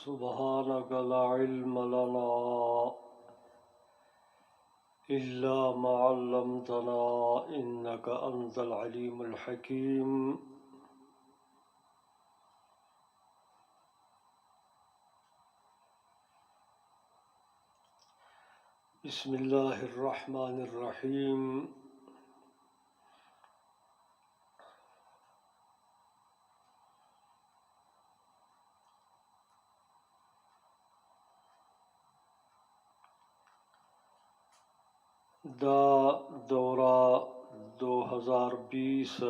سبحانك لا علم لنا إلا ما علمتنا إنك أنت العليم الحكيم. بسم الله الرحمن الرحيم. دا دورہ 2020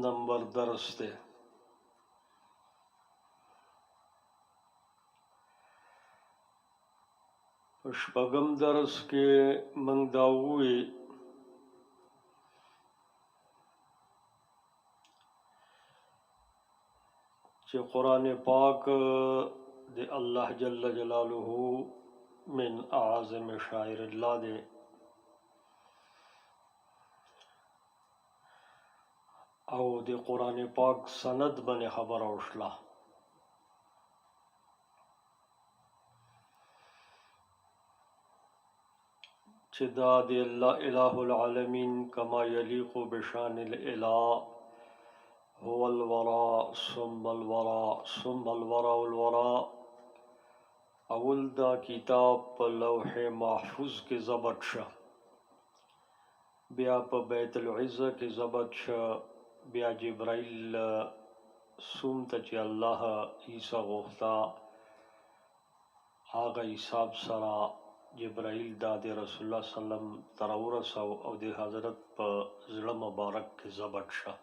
نمبر درس تے. شپږم درس کې موږ دا ووی چې قرآن پاک د الله جل جلاله من اعظم شاعر الله دے او د قرآن پاک سند باندې خبر اوشلا چې دا د الله الہ العالمین کما یلیق بشان الالہ هو الورا ثم الورا ثم الورا والورا. اول دا کتاب په لوح محفوظ کې ضبط شه، بیا په بیت العزة کې ضبط شه، بیا جبرائیل سوم ته چې الله عیسی غوښتا هغه حساب سره جبرائیل دا د رسول الله صلی الله علیه وسلم تر ورسو او د حضرت په زړه مبارک کې ضبط شه.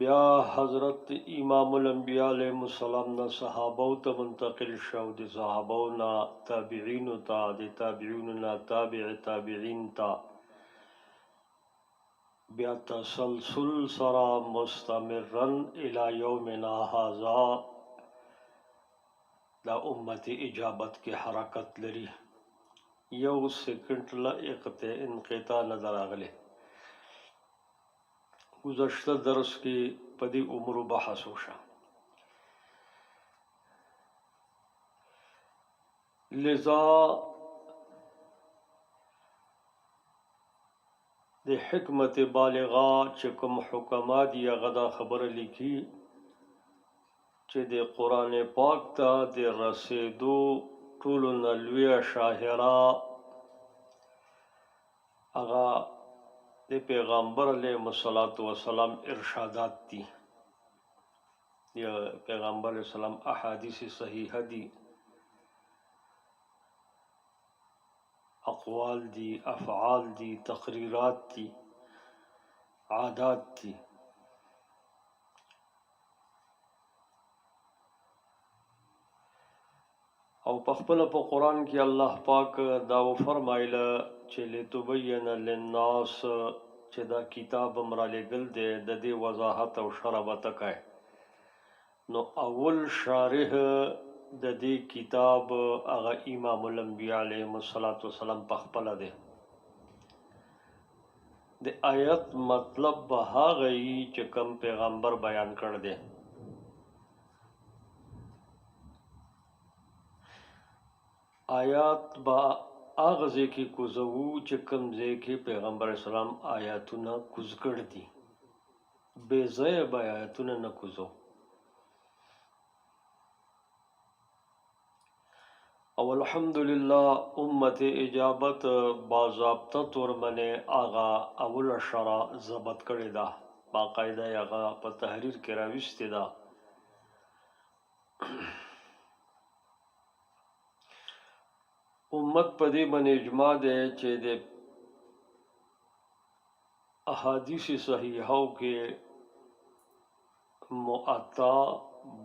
بیا حضرت امام الانبیاء علیہ السلام نا صحابہ ته منتقل شو، د صحابہ نا تابعین تا، د تابعین نا تابع تابعین تا، بیا تسلسل سرا مستمرن الی یومنا هذا دا امت اجابت کی حرکت لري. یو سیکنڈ لا انقطاع نظر آغلے. گزشتہ درس کی پدی عمر بحث ہوشا، لذا د حکمت بالغا چکم حکمات یا غدا خبر لکھی چې د قرآن پاک ته د رسیدو ټولو نه لویه شاهره هغه د پیغمبر علیہ السلام ارشادات دی، یا پیغمبر علیہ السلام احادیث صحیحہ دی، اقوال دی، افعال دی، تقریرات دی، عادات دی. او پخپل په قرآن کې الله پاک دا فرمایله چې لتبین للناس چې دا کتاب امرا لګل دی د دې وضاحت او شرح وتکای. نو اول شارح د دې کتاب هغه امام الانبیاء علیه السلام پخپل دی. د آیت مطلب به هغه چې کوم پیغمبر بیان کړ دی. آیات با آغازے کی کوزو چې کوم ځای کې پیغمبر اسلام آیاتونه کوز کړ دي، بے ځای به آیاتونه نه کوزو. او الحمدللہ امت اجابت باضابطه طور باندې آغا اول شرع ضبط کړی دا، باقاعده هغه په تحریر کې راوستې ده. امت په دې باندې اجماع ده چې د احادیث صحیحو کې موطا،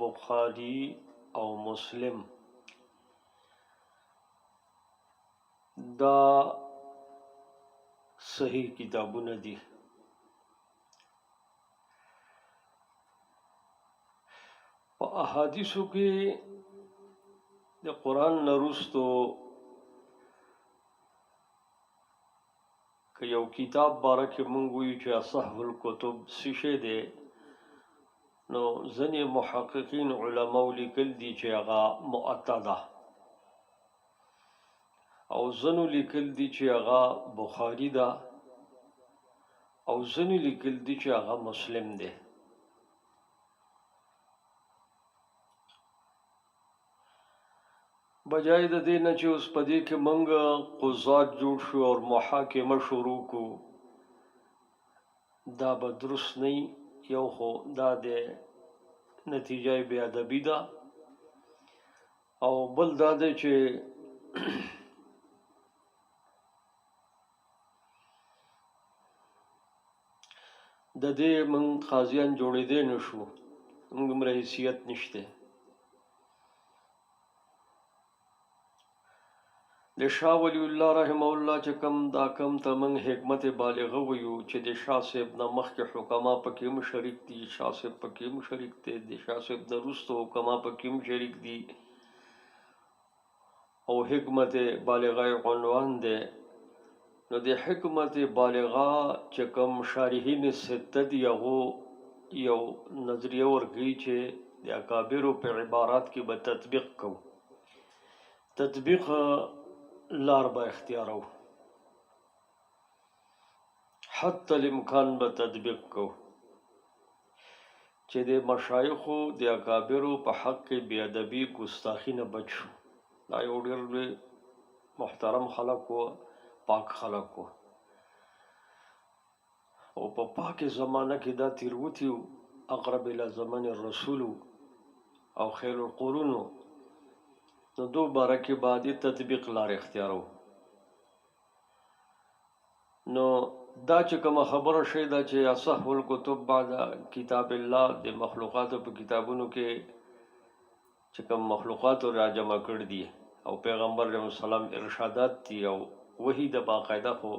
بخاری او مسلم دا صحیح کتابونه دي. په احادیثو کې د قرآن نرستو که که یو کتاب باره کې مونږ وایو چې اصح الکتب څه شی دی، نو ځینې محققین علماو لیکل دي چې هغه مؤطا ده، او ځینو لیکل دي چې هغه بخاري ده، او ځینې لیکل دي چې هغه مسلم دی. بجای د دې نه چې اوس په دې کې موږ قضات جوړ شو او محاکمه شروع کو، دا به درست نه وي. یو خو دا د نتیجه بې ادبي ده، او بل دا دی چې د دې موږ قاضیان جوړېدی نه شو، موږ دومره حیثیت نشته. د شاه ولی الله رحمه الله چې کم ته موږ حکمت بالغه ویو چې د شاه صاحب نه مخکې حکما پکې هم شریک دي، شاه صاحب پکې هم شریک دی، د شاه صاحب نه وروسته حکما پکې هم شریک دي، او حکمت بالغه عنوان دی. نو د حکمت بالغه چې کوم شارحین سته دي هغو یو نظریه ورکوي چې د اکابرو په عبارات کې به تطبیق کوو، تطبیق لار به اختیارو، حتی الامکان به تطبیق کوو چې د مشایخو د اکابرو په حق کې بې ادبي ګستاخي نه بچ شو. دا یو ډېر محترم خلک وو، پاک خلک وو، او په پاکه زمانه کې دا تیروتي وو، اقرب الى زمن الرسول او خیر القرون، نو دو باره کې بعد تطبیق لار اختیارو. نو دا چې کومه خبره شي دا چې اصح الکتب بعد کتاب الله د مخلوقاتو په کتابونو کې چې کوم مخلوقاتو را جمع کړ دي او پیغمبر علیه السلام ارشادات دي، او وحی د باقاعده خو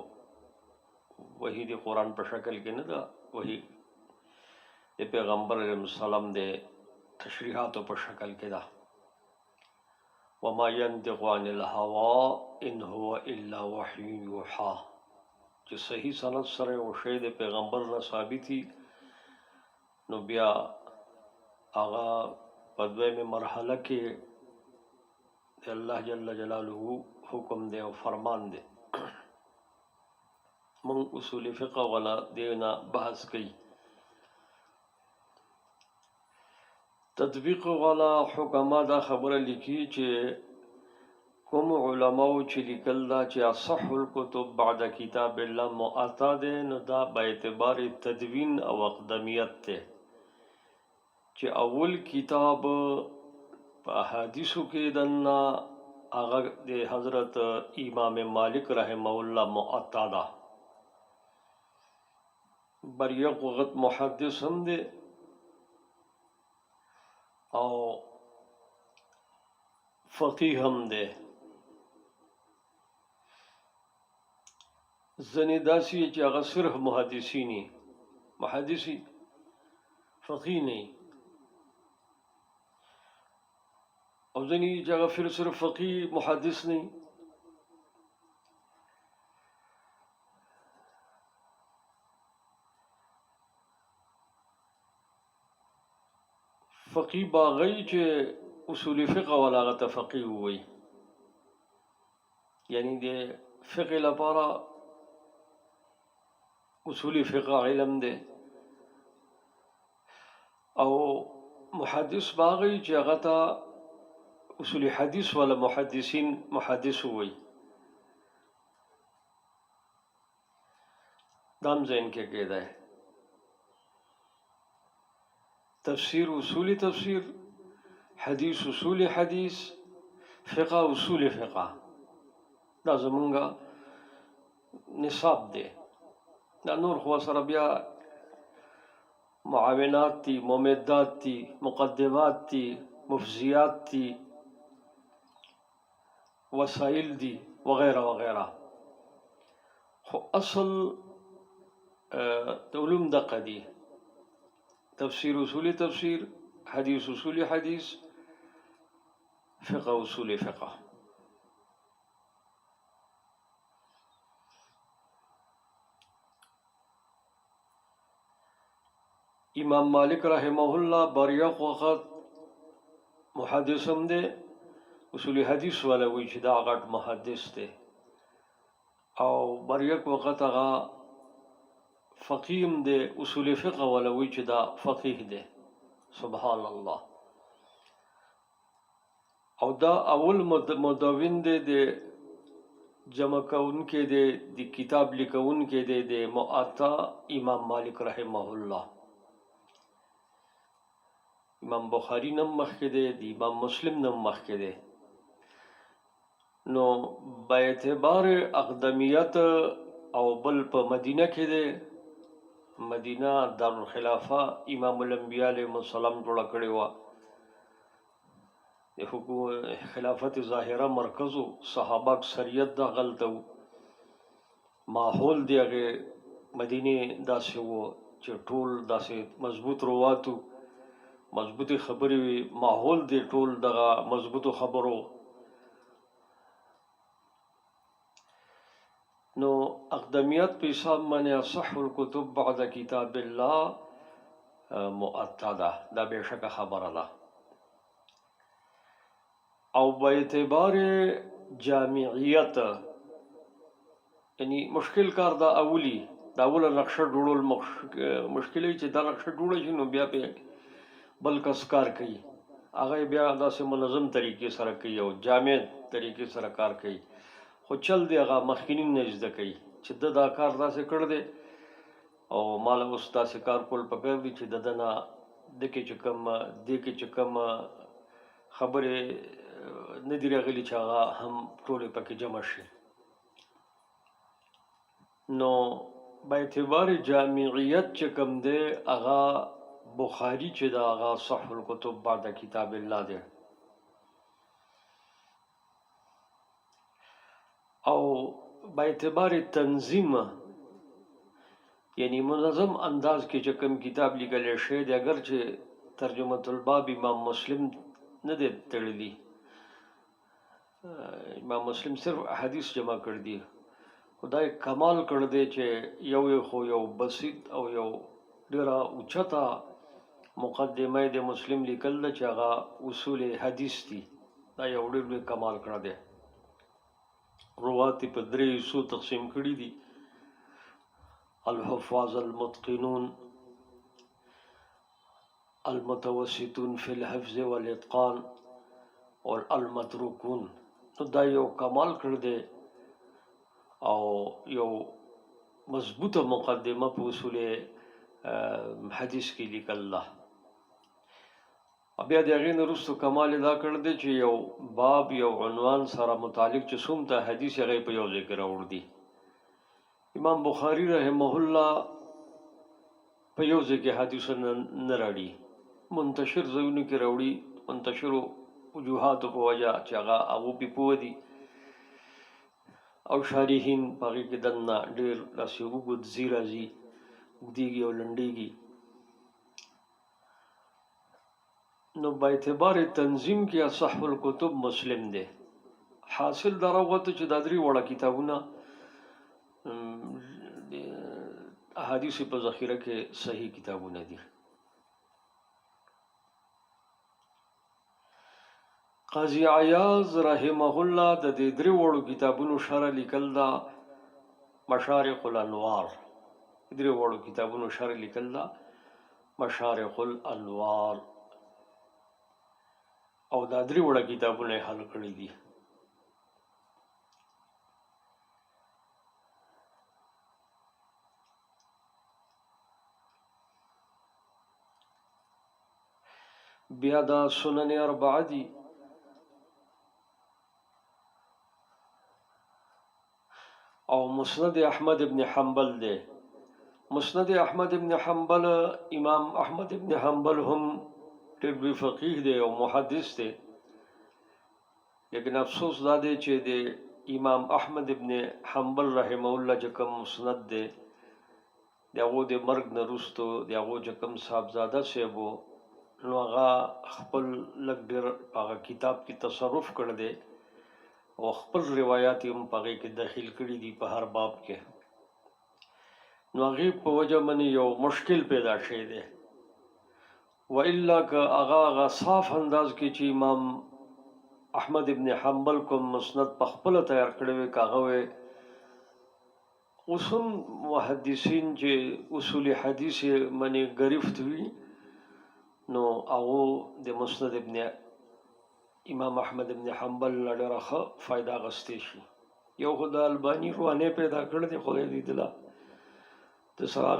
وحی د قرآن په شکل کې نه ده، وحی د پیغمبر علیه السلام د تشریحاتو په شکل کې ده. وما ينطق عن الهوى ان هو الا وحی یوحى، چې صحیح سند سره او شی د پیغمبر نه ثابتي، نو بیا هغه په دویمه مرحله کې د الله جل جلاله حکم دی او فرمان دی. من اصول فقه والا دینا بحث کئی، تطبیق والا حکما دا خبره لیکي چې کوم علماو چې لیکل دا چې اصح الکتب بعد کتاب الله مؤطا دی، نو دا با اعتبار تدوین او اقدمیت دی، چې اول کتاب په احادیثو کې دنه هغه د حضرت امام مالک رحمه الله مؤطا ده. بر یک وخت محدث هم دی او فقیه هم دی. ځنې داسې چې هغه صرف محدثینی فقیه نه، او ځنې چې هغه صرف فقیه محدث نه. فقیه باغی چې اصول فقه ولا غته فقیه وي، یعنی د فقه لپاره اصول فقه علم دی، او محدث باغی چې هغه ته اصول حدیث ولا محدثین محدث وي. دام ذہن کې کېده تفسیر اصول تفسیر، حدیث اصول حدیث، فقه اصول فقه، دا زمونږه نصاب دی. دا نور خو سره بیا معاونات دي، ممدات دي، مقدمات دي، مفزیات دي، وسائل دي وغیرہ وغیرہ. خو اصل علوم دقه دي، تفسیر اصول تفسیر، حدیث اصول حدیث، فقه اصول فقه. امام مالک رحمه الله بریق وخت محدث هم دی، اصول حدیث والا وی چې دا غټ محدث دی، او بریق وخت هغه فقيه هم دی، اصول فقه والا وی چې دا فقيه دی. سبحان الله. او دا اول مدون دی د جمع کوونکی دی د کتاب لیکونکی دی د موطا امام مالک رحمه الله. امام بخاری نم مخکې دی، د امام مسلم نم مخکې دی. نو با اعتبار اقدمیت او بل په مدینه کې دی. مدینه دارالخلافه امام الانبیاء علیهم السلام جوړه کړې وه. د خلافت ظاهره مرکزو، صحابه اکثریت دا غلطه و. ماحول دی هغې مدینې داسې و چې ټول داسې مضبوط رواتو، مضبوطې خبرې وي، ماحول دی ټول دغه مضبوطو خبرو. نو اقدمیت په حساب باندې اصح الکتب بعد کتاب الله موطا ده، دا بېشکه خبره ده. او با اعتبار جامعیت یعنی مشکل کار دا اولی، دا اوله نقشه جوړول مشکل وي چې دا نقشه جوړه شي نو بیا پې بل کس کار کوي، هغه بیا داسې منظم طریقې سره کوي او جامع طریقې سره کار کوي، خو چل دی هغه مخکینین نه زده کوي چې ده دا کار داسې کړ دی او ماله اوس داسې کار کول پکار دي چې د ده نه دې کې چې کوم خبرې نه دي راغلي چې هغه هم ټولې پکې جمع شي. نو با اعتبار جامعیت چې کوم دی هغه بخاری چې دا هغه صح الکتب بعد کتاب الله دی. او با اعتبار تنظیم یعنی منظم انداز کې چې کوم کتاب لیکلی شوی دی، اگر چې ترجمة الباب امام مسلم نه دی تړلی، امام مسلم صرف احادیث جمع کړ دي، خدای کمال کړ دی چې یو خو یو بسیط او یو ډېره اوچته مقدمه د مسلم لیکل ده چې هغه اصول حدیث دي. دا یو ډېر لوی کمال کړی دی. روات په درې حصو تقسیم کړي دي: الحفاظ المتقنون، المتوسطون فی الحفظ والاتقان، اور المتروکون. نو دا you Kamal کړ the O you مضبوطه مقدمه په اصول حدیث کې لیکل ده. بیا د هغې نه وروسته کمال دا کړ دی چې یو باب یو عنوان سره متعلق چې څومره حدیث هغه په یو ځای کې راوړ دي. امام بخاری رحمه الله په یو ځای کې حدیث نه راوړي، منتشر ځایونو کې راوړي، منتشرو وجوهاتو په وجه چې هغه پې پوه دي او شارحین په هغې کې دننه ډېر داسې اوږد ځي راځي، اوږدېږي او لنډېږي. نو با اعتبار تنظیم کې اصح الکتب مسلم دی. حاصل دا راووته چې دا درې وړه کتابونه احادیث په ذخیره کې صحیح کتابونه دي. قاضي عیاض رحمه الله د دې درې وړو کتابونو شرح لیکل ده، مشارق الانوار. درې وړو کتابونو شرح لیکل ده مشارق الانوار، او دا درې وړه کتابونه یې حل کړي دي. بیا دا سنن اربعه دي. او مسند احمد ابن حنبل دی. مسند احمد ابن حنبل، امام احمد ابن حنبل هم ډېر لوی فقیه دی او محدث دی، لیکن افسوس دا دی چې د امام احمد ابن حنبل رحمه الله چې کوم مسند دی د هغو د مرګ نه وروستو د هغو چې کوم صاحبزاده صاحب و نو هغه خپل لږ ډېر په هغه کتاب کې تصرف کړی دی او خپل روایات یې هم په هغې کې داخل کړي دي په هر باب کې. نو هغې په وجه باندې یو مشکل پیدا شوی دی و الا که هغه صاف انداز کې چې امام احمد ابن حنبل کوم مسند په خپل تیار کړی وي کاغه وي اوس هم محدثین چې اصول حدیث منی گرفت وي نو هغه د مسند ابن امام احمد ابن حنبل لړه فائدہ غستې شي یو خدای البانی روانه پیدا کړ دی خدای دې دلا ته سره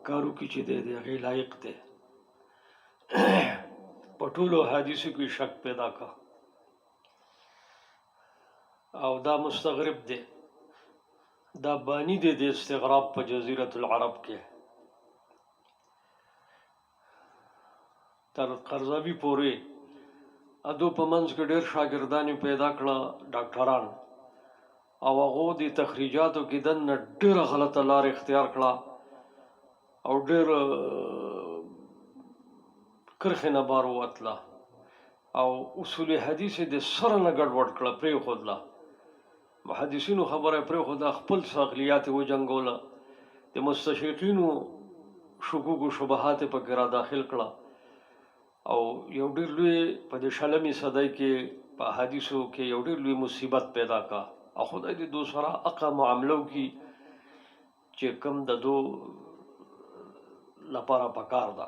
کارو کې چې دې هغه لایق دی پټولو حدیثو کې شک پیدا کا او دا مستغرب دی دا بانی دی د استغراب په جزیرة العرب کې تر قرضاوي پورې ادو په منځ کې ډېر شاګردان پیدا کړه ډاکټران او هغه د تخریجاتو کې دنه ډېره غلطه لار اختیار کړه او ډېر کرخه نه بار وتله او اصول حدیث د سره نه ګډوډ کړه پرې خودله محدثینو خبره پرې خدا خپل ساقلیات و جنگوله د مستشرقینو شکوک او شبهات په کې را داخل کړه او یو ډېر لوی په دې شلمي صدای کې په حدیثو کې یو ډېر لوی مصیبت پیدا کا او خدای دې دوسرا اقا معاملو کې چې کم د دو لپاره پکار ده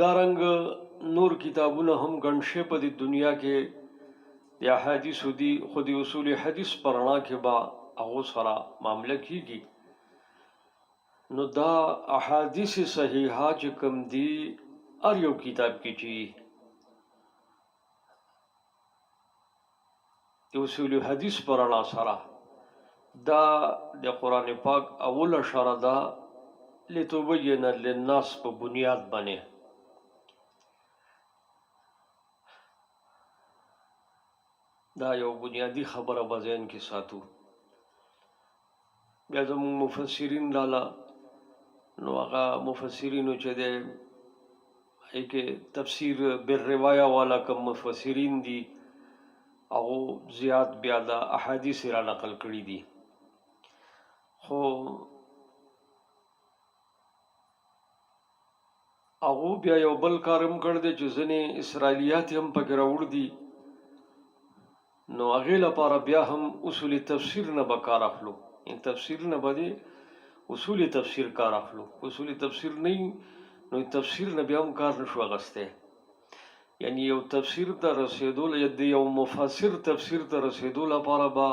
دارنګ نور کتابونه هم ګڼشې په دې دنیا کې د احادیثو دي خو د اصول حدیث پر رڼا کې به هغو سره معامله کیږي نو دا احادیث صحیحه چې کوم دي هر یو کتاب کې چې د اصول حدیث پر رڼا سره دا د قرآن پاک اوله اشاره ده لتبین للناس په بنیاد باندې دا یو بنیادی خبره به ذهن کې ساتو بیا زموږ مفسرین لاله نو هغه مفسرینو چې دی هغې کې تفسیر بالروايه والا کوم مفسرین دي هغو زیات بیا د احادیث را نقل کړي دي خو هغو بیا یو بل کار هم کړی دی چې ځینې اسرائیلیات هم پکې راوړ دي نو هغې لپاره بیا هم اصول تفسیر نه به کار اخلو تفسیر نه به دی اصول تفسیر کار اخلو اصول تفسیر نه نو تفسیر نه بیا هم کار نشو اخیستی یعنی یو تفسیر ته رسېدو یو مفسر تفسیر ته رسېدو لپاره به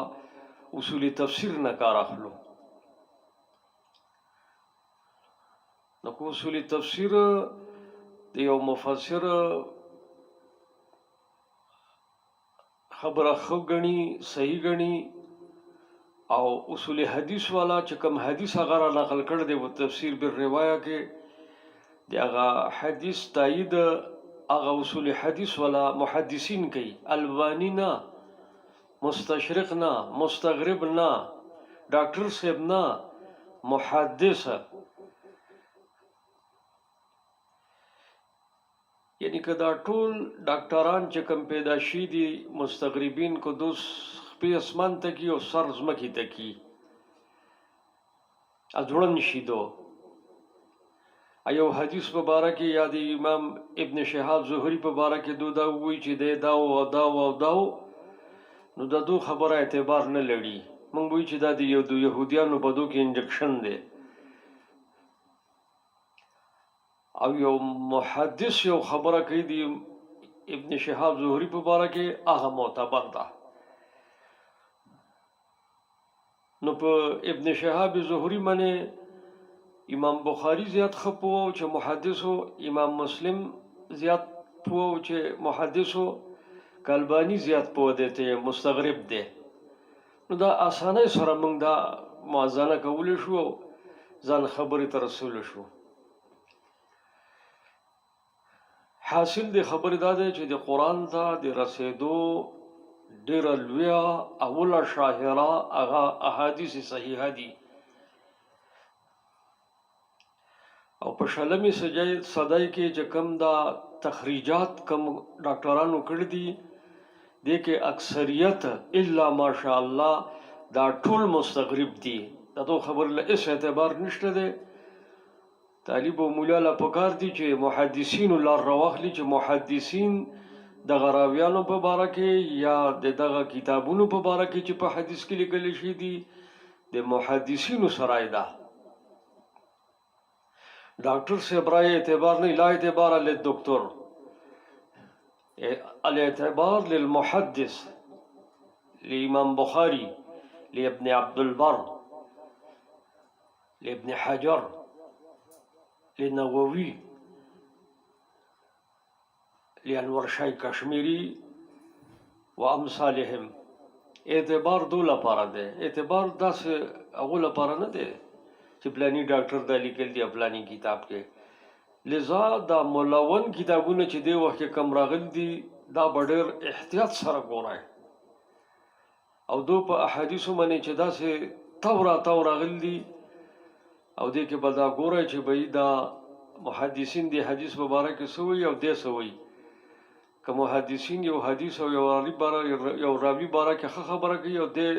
اصول تفسیر نه کار اخلو نو که اصول تفسیر د یو مفسر خبره خو غني صحیح غني او اصول حدیث والا چې کوم حدیث هغه را نقل کړ دی و تفسیر بالروايه کې دی هغه حدیث تایید هغه اصول حدیث والا محدثین کوي البانی نه مستشرق نه مستغرب نه ډاکټر صاحب نه محدث یعنی که دا ټول ډاکټران چې کوم پیدا شي دي مستغربین کو دوس په اسمان ته کی او سر زمکی ته کی اځوړن شي دو ایو حدیث مبارک یا د امام ابن شهاب زهری په باره کې دودا وی چې دا او دا او دا نو دا دو خبره اعتبار نه لري مونږ وی چې دا د يهوديانو په دو کې انجکشن دی او یو محدث یو خبره کوي دی ابن شهاب زهری په باره کې هغه معتبر ده نو په ابن شهاب زهری باندې امام بخاری زیات خپو چې محدثو امام مسلم زیات پو چې محدثو کلبانی زیات پو دیته مستغرب دی نو دا اسانه سره موږ دا موازنه کول شو ځان خبرې تر رسول شو حاصل دی خبر دا دی چې د قرآن ته د رسېدو ډېره لویه اوله شاهره هغه احادیث صحیحه دي او په شلمي صدای کې چې کم دا تخریجات کم ډاکټرانو کړي دي دې کې اکثریت الا ماشاء الله دا ټول مستغرب دي دا تو خبر له هیڅ اعتبار نشته دی طالب او مولا له پکار دي چې محدثین لار راواخلي چې محدثین د غراویانو په باره کې یا د دغه کتابونو په باره کې چې په حدیث کې لیکل شي دي د محدثینو سره ده. ډاکټر صاحب رای اعتبار نه، لا اعتبار للدكتور، الاعتبار للمحدث، لإمام بخاري، لابن عبد البر، لابن حجر، لنووي، لأنور شاه کشمیری و امثالهم. اعتبار دو لپاره ده، اعتبار داسې هغو لپاره نه ده چې پلاني ډاکټر دا لیکل دي پلاني کتاب کې. لذا دا ملون کتابونه چې دی وخت کې کم راغلي دي دا به ډېر احتیاط سره ګورئ او دو په احادیثو باندې چې داسې تاو راغلي دي او دې کې به دا ګورئ چې به دا محدثین دی حدیث مبارک څه وایي او دې څه وایي. که محدثین یو حدیث او یو راوي باره کې ښه خبره کوي او دې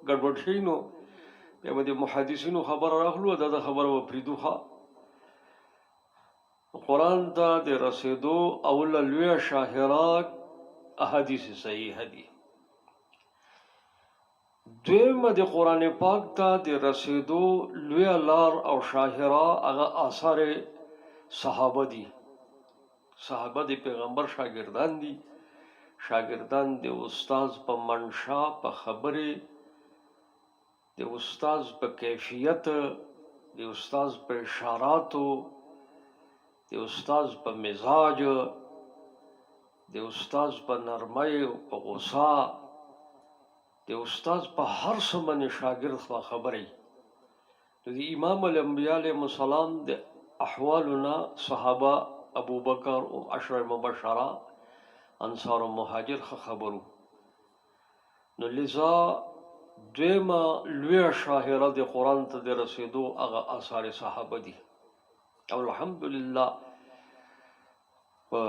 ګډوډ شي نو بیا به د محدثینو خبره راخلو دا د خبره به پرېږدو. ښه قرآن ته د رسېدو اوله لویه شاهره احادیث صحیحه دي. دویمه د قرآن پاک ته د رسېدو لویه لار او شاهره هغه آثار صحابه دي. صحابه د پیغمبر شاګردان دي، شاګردان د استاد په منشا، په خبرې، د استاد په کیفیت، د استاد په اشاراتو، د استاد په مزاج، د استاد په نرمۍ او په غصه، د استاد په هر څه باندې شاګرد خبرې. د امام الانبیاء علیهم السلام د احوالنا صحابه ابو بکر او عشر مبشره انصار و مهاجر خبرو. نو لذا دویمه لویه شاهره د قرآن ته د رسېدو هغه آثار صحابه دي. او الحمدلله په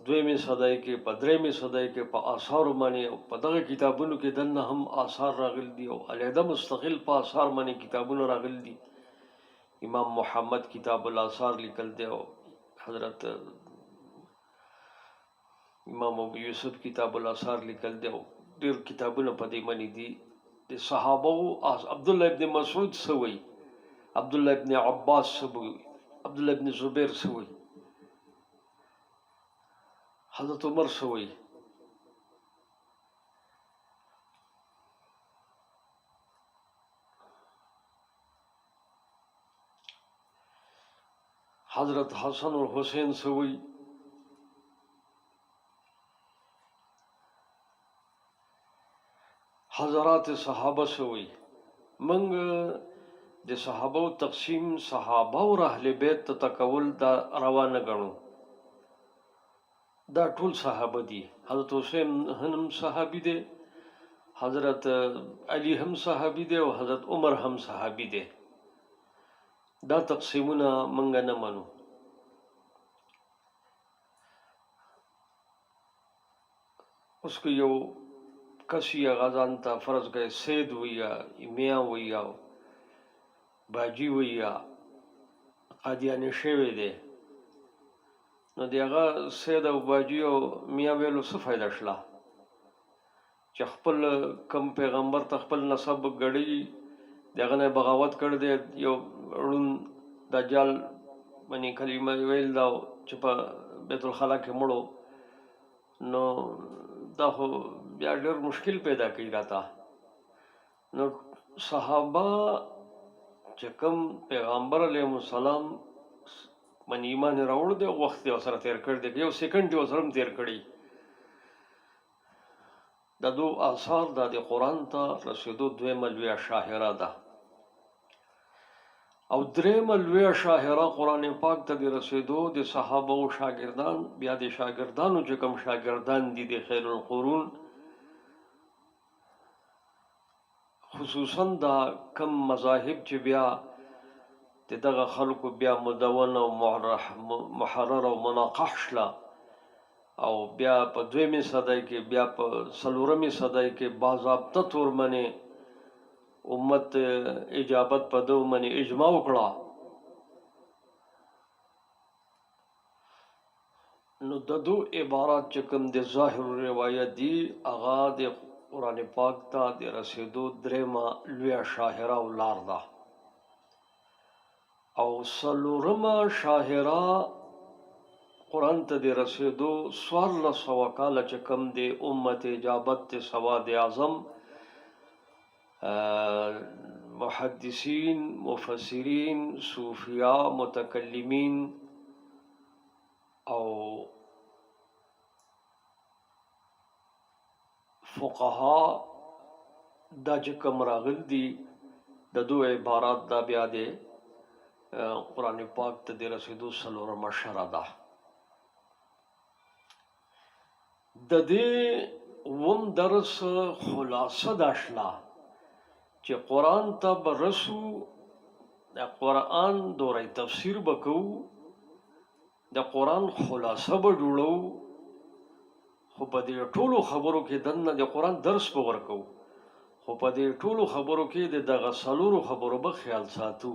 دویمې صدۍ کې، په درېمې صدۍ کې په آثارو باندې په دغه کتابونو کې دننه هم آثار راغلي دي او علیحده مستقل په آثار باندې کتابونه راغلي دي. امام محمد کتاب الاثار لیکل دی او حضرت امام ابو یوسف کتاب الاثار لیکل دی او ډېر کتابونه په دې باندې دي. د صحابه عبدالله ابن مسعود څه وایي، عبدالله ابن عباس څه وایي، عبدالله ابن زبیر څه وایي، حضرت عمر څه وایي. حضرت حسن اور حسین څه وایي. حضرات صحابه څه وایي. موږ د صحابه تقسیم صحابه او اهل بیت ته تکول دا روا نه ګڼو. دا ټول صحابه دي. حضرت حسین هم صحابي دی، حضرت علی هم صحابي دی او حضرت عمر هم صحابي دی. دا تقسیمونه موږ نه منو. اوس که یو کس یا غزان ته فرض کړئ سید ویا میاں ویا باجی ویا قادیانی شوی دی، نو د هغه سید او باجی او میاں ویلو څه فایده شله چې خپل کم پیغمبر ته خپل نسب ګړی دغه نه بغاوت کړ دی. یو ړوند دجال باندې کلمه ویل دا چې په بیت الخلا کې مړو، نو دا خو بیا ډېر مشکل پیدا کوي راته. نو صحابه چې کوم پیغمبر علیهم السلام باندې ایمان راوړ دی وخت یې ورسره تېر کړی دی، یو سیکنډ یې ورسره هم تېر کړی. دا دو آثار دا د قرآن ته رسېدو دویمه لویه شاهره ده. او درېمه لویه شاهره قرآن پاک ته د رسېدو د صحابه او شاګردان، بیا د شاګردانو چې کوم شاګردان دي د خیر القرون، خصوصا دا کم مذاهب چې بیا د دغه خلکو بیا مدون او محرر او مناقح شله او بیا په دویمې صدۍ کې، بیا په څلورمې صدۍ کې باضابطه طور باندې امت اجابت په دو باندې اجماع وکړه. نو د دو عبارات چې کوم د ظاهر روایت دي هغه د قرآن پاک ته د رسیدو درېمه لویه شاهره او لار ده، او څلورمه شاهره قرآن ته د رسیدو 1400 کاله چې کوم د امت اجابت د سواد اعظم محدثین، مفسرین، صوفیا، متکلمین او فقها دا چې کوم راغل دي د دو عبارات دا بیا د قرآن پاک ته د رسیدو څلورمه شرح ده. د دې اووم درس خلاصه دا شله چې قرآن ته به رسو، د قرآن دوره تفسیر به کوو، د قرآن خلاصه به جوړو، خو په دې ټولو خبرو کې دننه د قرآن درس به ورکو، خو په دې ټولو خبرو کې د دغه څلورو خبرو به خیال ساتو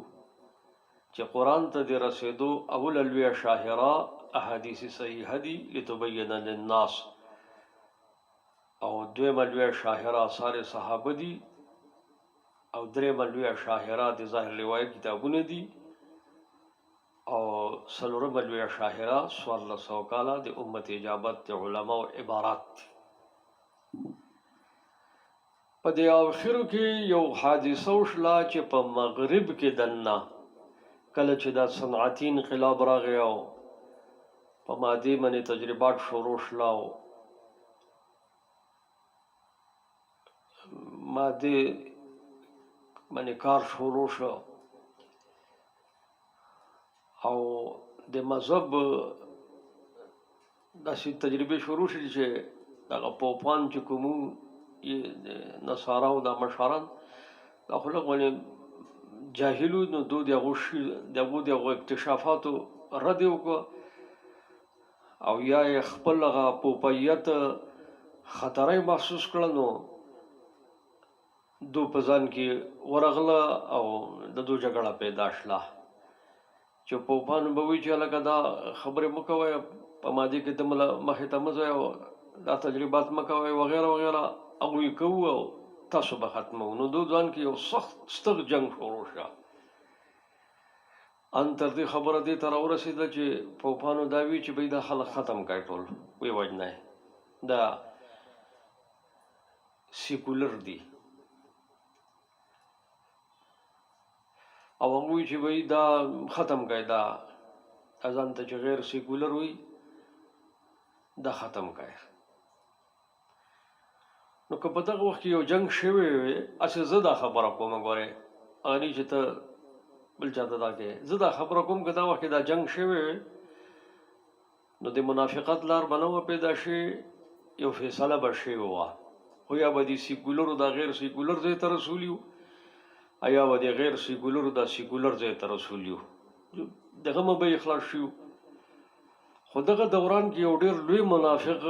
چې قرآن ته د رسیدو اوله لویه شاهره احادیث صحیحه دي لتبین للناس، او دویمه لویه شاهره آثار صحابه دي، او درېمه لویه شاهره د ظاهر روایت کتابونه دي، او څلورمه لویه شاهره 1400 کاله د امت اجابت د علماو عبارات دي. په دې اواخرو کې یو حادثه وشله چې په مغرب کې دننه کله چې دا صنعتي انقلاب راغی او په مادې باندې تجربات شروع شوه او مادې باندې کار شروع شو او د مذهب داسې تجربې شروع شوې چې دغه پوپان چې کومو نصارا او د مشران دا خو لږ جاهلو، نو دو د هغو اکتشافاتو رد یې وکړه او یا یې خپل هغه پوپیت خطرۍ محسوس کړه، نو دو په ځان کې ورغله او د دو جګړه پیدا شوه چې پوپانو به وایي چې هلکه دا خبرې مه کوئ، په مادې کې ته مخې ته مه ځئ او دا تجربات مه کوئ وغیره وغیره، هغوی کوو او تاسو به ختموو. نو دو ځان کې یو سخت ستر جنګ شروع شو. ان تر دې خبره دې ته راورسېده چې پوپانو دا وی چې بی دا خلک ختم کړئ ټول، ویې وژنئ، دا سیکولر دي، او هغه وایي چې وایي دا ختم کړئ، دا ځان ته چې غیر سیکولر وي دا ختم کړئ. نو که په دغه وخت کې یو جنګ شوی وی، هسې زه دا خبره کوم، ګورې هغه نه چې ته بل چاته دا کوې، زه دا خبره کوم که دا وخت کې دا جنګ شوی وی نو د منافقت لار به نه وه پیدا شوې، یو فیصله به شوې وه، خو یا به د سیکولرو دا غیر سیکولر ځای ته رسولي وو، یا به د غیر سیکولرو دا سیکولر ځای ته رسولي وو، دغه به یې خلاص شي. خو دغه دوران کې یو ډېر لوی منافق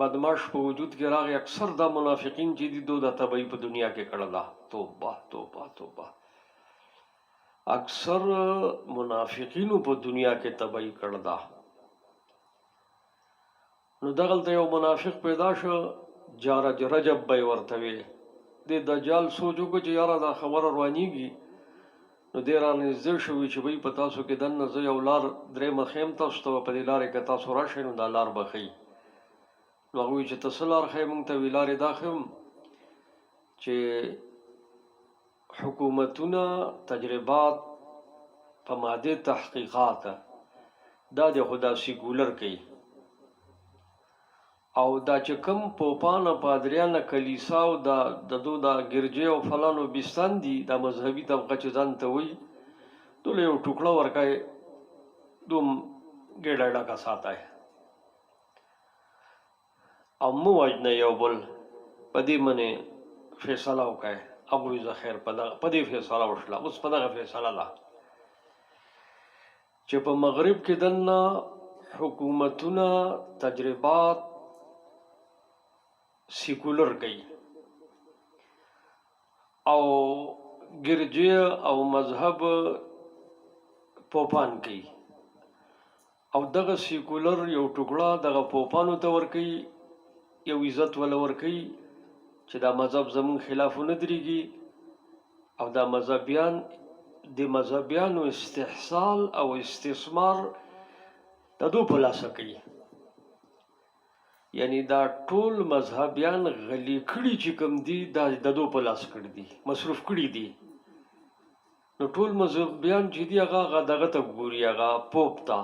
بدماش په وجود کې راغی. اکثر دا منافقین چې دي دو دا تبعی په دنیا کې کړه ده. توبه توبه توبه، اکثر منافقینو په دنیا کې تبعی کړه ده. نو دغلته یو منافق پیدا شو، جارج رجب به یې ورته وی. د دجال سوچ وکړو چې یاره دا خبره روانېږي، نو دی رانږدې شوي چې بهی په تاسو کې دننه زه یو لار درېیمه ښیم تاسو ته، په دې لارې که تاسو راشئ نو دا لار به ښیي. نو هغه وایي چې ته څه لار ښیې موږ ته؟ وی لارې دا ښیم چې حکومتونه تجربات په مادې تحقیقات دا د خدا سیکولر کوي، او دا چې کوم پوپانه پادریانه کلیسا او د دو دا ګرجې او فلانو بستان دي، دا مذهبي طبقه چې ځان ته وایي، ټوله یو ټوکړه ورکوئ، دوم ګېډه ډکه ساتئ او مه وژنئ یو بل، په دې باندې فیصله وکړئ. هغه وایي زه خیر په دې فیصله وشوله. اوس په دغه فیصله ده چې په مغرب کې دننه حکومتونه تجربات سیکولر کوي او ګرجې او مذهب پوپان کوي، او دغه سیکولر یو ټوکړه دغه پوپانو ته ورکوي، یو عزت ولا ورکوي چې دا مذهب زمون خلاف نه درېږي، او دا مذهبیانو استحصال او استثمار د دو په لاسه کوي. یعنی دا ټول مذهبیان غلي کړي چې کوم دي دا د دو په لاس کړي دي، مصروف کړي دي. نو ټول مذهبیان چې دي هغه دغه ته ګوري، هغه پوپ ته،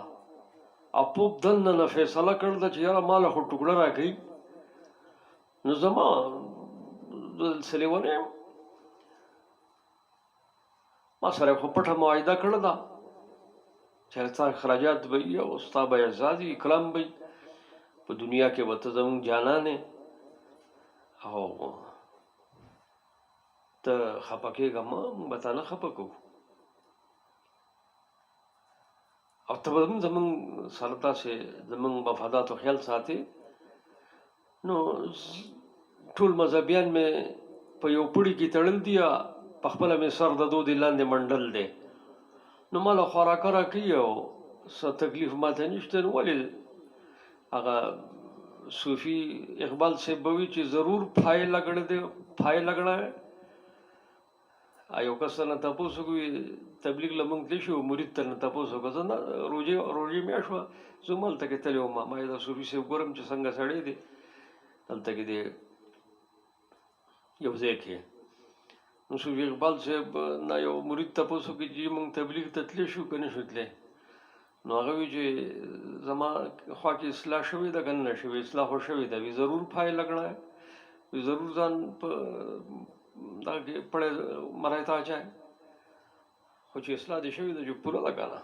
او پوپ دننه فیصله کړل چې یاره ماله خو ټوکړه راکوي، نو زما سلسلې ونه یم، ما سره خو پټه معاهده کړې ده چې ستا اخراجات به وي او ستا به اعزاز وي، اکرام به وي، په دنیا کې به ته زموږ جانان یې، او ته خفه کېږه مه، موږ به تا نه خفه کوو، او ته به زموږ سره داسې زموږ مفاداتو خیال ساتې. نو ټول مذهبیان مې په یو پړي کې تړل دي، په خپله مې سر د دو د لاندې منډل دی. نو ما له خوراکه راکوي او څه تکلیف ماته نشته. نو ولې هغه صوفي اقبال صاحب به وي چې ضرور پای لګړه یو کس نه تپوس وکړي، تبلیغ له موږ تللی شو، مرید ته نه تپوس وکړه، زه نه روژې میاشت وه، زه همالته کې تللی وم، ما یې دا صوفي صاحب ګورم چې څنګه سړی دی، دلته کې دی یو ځای کې. نو صوفي اقبال صاحب نه یو مرید تپوس وکړي چې موږ تبلیغ ته تللی شو که نه شو تللی؟ نو هغه وی چې زما خوا کې اصلاح شوې ده که نه شوې؟ اصلاح خو شوې ده. وی ضرور پای لګړه ہے، وی ضرور ځان په دا کې پړې مرای ته اچای، خو چې اصلاح دې شوې ده چې پوره ده که نه؟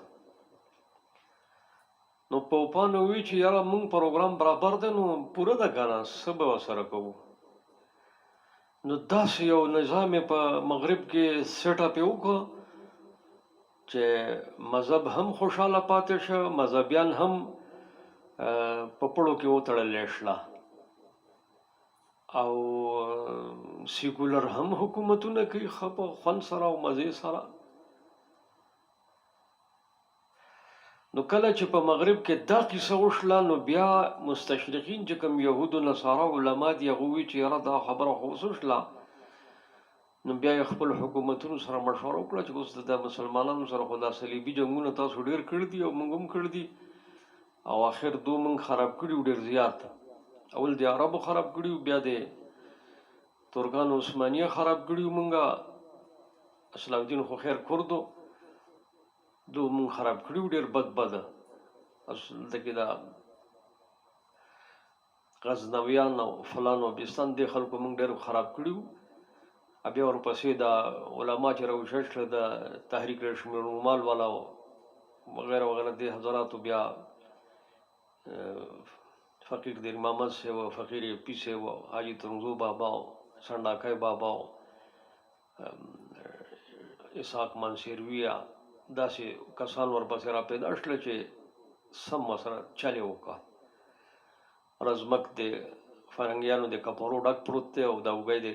نو پوپانو وی چې یاره مونږ پروګرام برابر دی، نو پوره ده که نه؟ څه به ورسره کوو؟ نو داسې یو نظام یې په مغرب کې سیټ اپ یې وکړه چې مذهب هم خوشحاله پاتې شه، مذهبیان هم په پړو کې وتړلی شله، او سیکولر هم حکومتونه کوي ښه په خوند سره او مزې سره. نو کله چې په مغرب کې دا قصه وشله، نو بیا مستشرقین چې کوم یهودو نصارا علما دي هغه وایي چې یاره دا خبره خو اوس وشله. نو بیا یې خپل حکومتونو سره مشوره وکړه چې اوس د مسلمانانو سره خو دا صلیبي جنګونه تاسو ډېر کړي دي او موږ هم کړي دي، او آخر دو موږ خراب کړي وو ډېر زیات. اول د عربو خراب کړي وو، بیا د ترکانو عثمانیه خراب کړي وو، موږ اسلام الدین خو خیر کردو دو موږ خراب کړي وو ډېر بده. دلته کې دا غزنویان او فلان او بستان دې خلکو موږ ډېر خراب کړي وو. بیا ورپسې دا علما چې راوشش کړه، د تحریک رشم رومال والا وغیره وغیره دې حضراتو بیا فقیر دیر محمد صاحب او فقیر پی صاحب او حاجی ترنزو بابا او سنډاکای بابا او اسحاق منصیرویه داسې کسان ورپسې را پیدا شول چې سم ورسره چلې وکړه. رزمک د فرنګیانو د کپړو ډک پروت دی، او دا وګی د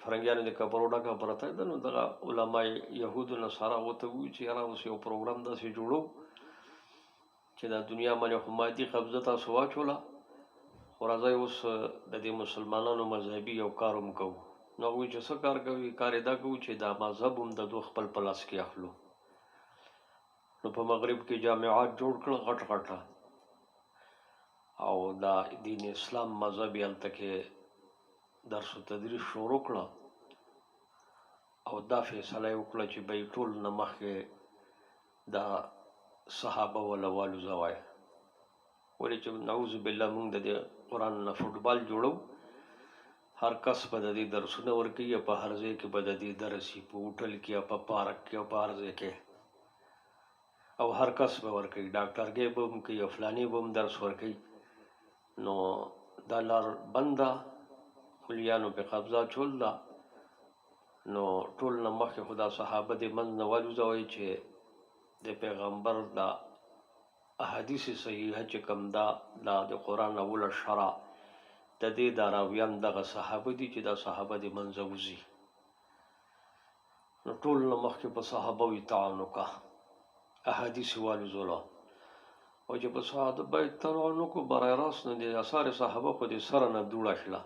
فرنګیانو د کپړو ډکه پرته ده. نو دغه علما یهودو نصارا ورته وایي چې یاره اوس یو پروګرام داسې جوړو چې دا دنیا باندې خو مادي قبضه تاسو واچوله، خو راځئ اوس د دې مسلمانانو مذهبي یو کار هم کوو. نو هغوی چې څه کار کوي؟ کار یې دا کوو چې دا مذهب هم د دوی خپل په لاس کې اخلو. نو په مغرب کې جامعات جوړ کړل غټ غټه، او دا دین اسلام مذهب یې هلته کې درس و تدریس شروع کړه، او دا فیصله یې وکړه چې به ټول نه مخکې دا صحابه ولا والوزه وایه. ولې چې نعوذ بالله موږ د دې قرآن نه فوټبال جوړو، هر کس به د دې درسونه ورکوي، یا په هر ځای کې به د دې درس وي، په هوټل کې یا په پارک کې او په هر ځای کې، او هر کس به ورکوي، ډاکټرګۍ به هم کوي او فلاني به هم درس ورکوي. نو دا لار بنده، ملیانو په قبضه چول ده. نو ټول نه مخکې خو دا صحابه د منځ نه والوزه وایي چې د پیغمبر دا احادیث صحیحه چې کوم دا د قرآن اوله شرع د دې دا راویان دغه صحابه دي چې دا صحابه د منځه وځي. نو ټول نه مخکې په صحابه وي تعان وکړه، احادیث والوزوله. او چې په ساده بیت تنوع کو برای راست نه دي اثار صحابه خو دې سره نه دوړه شله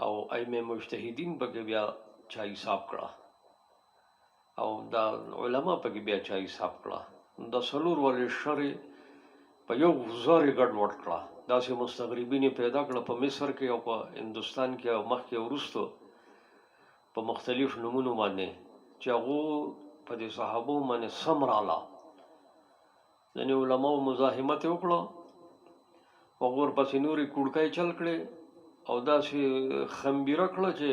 او ائمه مجتهدین پکې بیا چا حساب کړه او دا علما پکې بیا چا حساب کړه د سلور ولې شری په یو زاري ګډ وډ کړه داسې مستغربین پیدا کړه په مصر کې او په هندستان کې او مخکې وروسته په مختلف نمونو باندې چې هغه په دې صحابو باندې سم رااله ځینې علماو مزاحمت وکړه هغه ورپسې نورې کوړکۍ چل کړې او داسې خمبیره کړه چې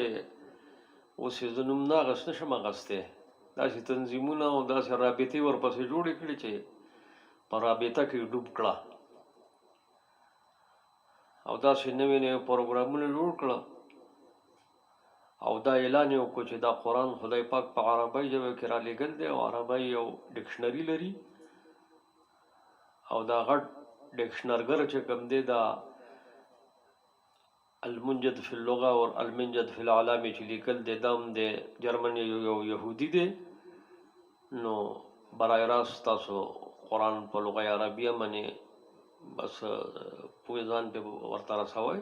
اوس یې زه نوم نه اخیست نه شم اخیستی داسې تنظیمونه او داسې رابطې ورپسې جوړې کړې چې په رابطه کې ډوب کړه او داسې نوې نوې پروګرامونه جوړ کړه او دا اعلان یې وکړو چې دا قرآن خدای پاک په عربی ژبه کې رالیږل دی او عربی یو ډکشنري لري او دا غټ ډکشنرګر چې کوم دی دا المنجد فی اللغه او المنجد فی العلامه چې لیکل دی دا هم د جرمن یو یهودي دی نو برای راست تاسو قرآن په لغه عربیه باندې بس پوهې ځان پې ورته رسوئ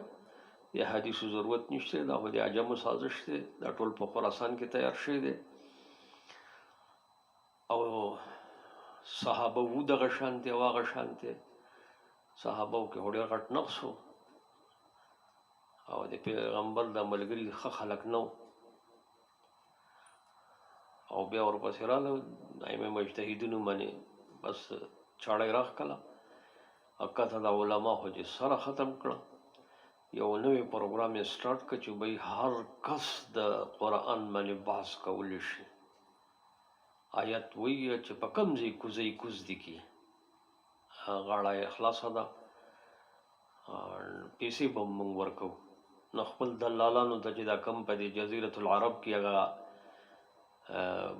د حدیثو ضرورت نشته دا خو د عجمو سازش دی دا ټول په خراسان کې تیار شوی دی او صحابه وو دغه شانتې او هغه شانتې صحابو کې خو ډېر غټ نقص و او د پیغمبر د ملګري ښه خلک نه او بیا ورپسې راغله ائمه مجتهدینو باندې بس چاړه راښکله کته د علما خو چې سره ختم کړه یو نوی پروګرام یې سټارټ کړ چې بھئی هر کس د قرآن باندې بحث کولی شي آیت وایي چې په کوم ځای کوزی کوزدي کې غاړه یې خلاصه ده پیسې به موږ ورکوو نو خپل دلالانو ته چې دا کم په دې جزیرة العرب کې هغه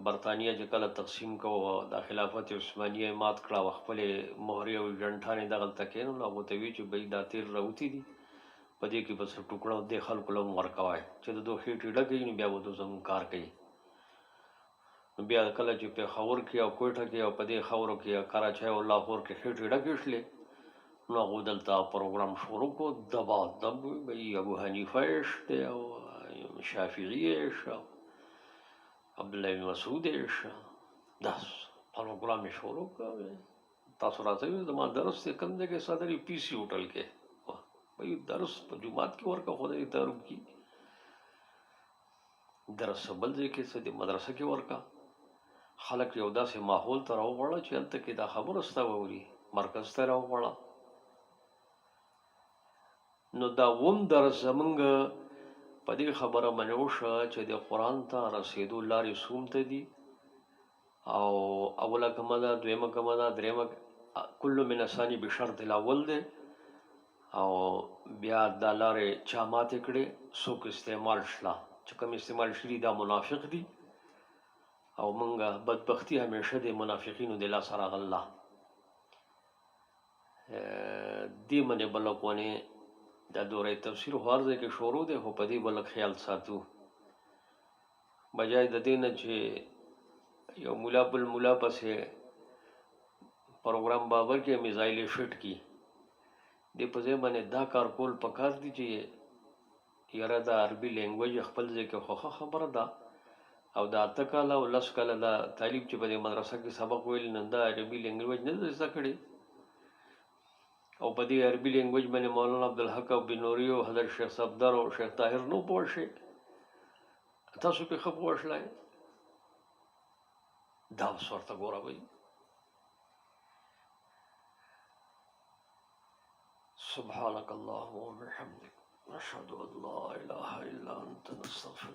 برطانیه چې کله تقسیم کوو د خلافت عثمانیه مات کړه او خپلې مهرې او جنټانې دغلته کېنول هغو ته وایي چې بھئی دا تیر راوتي دي په دې کې بس ټوکړه دې خلکو له هم ورکوئ چې د دوی خېټې ډکوي نو بیا به دوی زموږ کار کوي نو بیا کله چې پېښور کې او کویټه کې او په دې خاورو کې کراچۍ او لاهور کې خېټې ډکې شلې نو هغو دلته پروګرام شروع کړو دبادب بھئی ابو حنیفه یې شته او شافعي یې شه عبدالله بن مسعود یې شه داس پروګرام یې شروع کړ تاسو راته زما درس دی کوم ځای کې صدري پی سي هوټل کې بھئی درس په جمعات کې ورکه خدای ته روم کی درس بل ځای کې څه د مدرسه کې ورکه خلک یو داسې ماحول ته راوغواړه چې هلته کې دا خبره ستا واوري مرکز ته راوغواړه نو دا اووم درس زمونږ په دې خبره باندې وشوه چې د قرآن ته رسېدو لارې څومره دي او اوله کومه ده دویمه کومه ده درېیمه کل من ثاني بشرط الاول دی او بیا دا لارې چا ماتې کړې څوک استعمال شله چې کوم استعمال شلي دا منافق دي او موږ بدبختي همیشه د منافقینو د لاسه راغله دې باندې بلکونه دا دوره تفسیر هر ځای کې شروع دی خو په دې بلک خیال ساتو بجای د دې نه چې یو مولا بل مولا پسې پروګرام بابر کې میزایل فټ کی دې په ځای باندې دا کار کول پکار دي چې یاره دا عربي لینګویج خپل ځای کې خوښه خبره ده او دا اته کاله او لس کاله دا طالب چې په دې مدرسه کې سبق ویل نه دا عربي لینګویج نه زده کړي او په دې عربي لینګویج باندې مولانا عبدالحق او بنوري او حضرت شیخ صفدر او شیخ طاهر نو پوه شي تاسو پې ښه پوه شئ دا اوس ورته ګوره بھئی سبحانك اللهم وبحمدك نشهد ان لا اله الا انت نستغفرك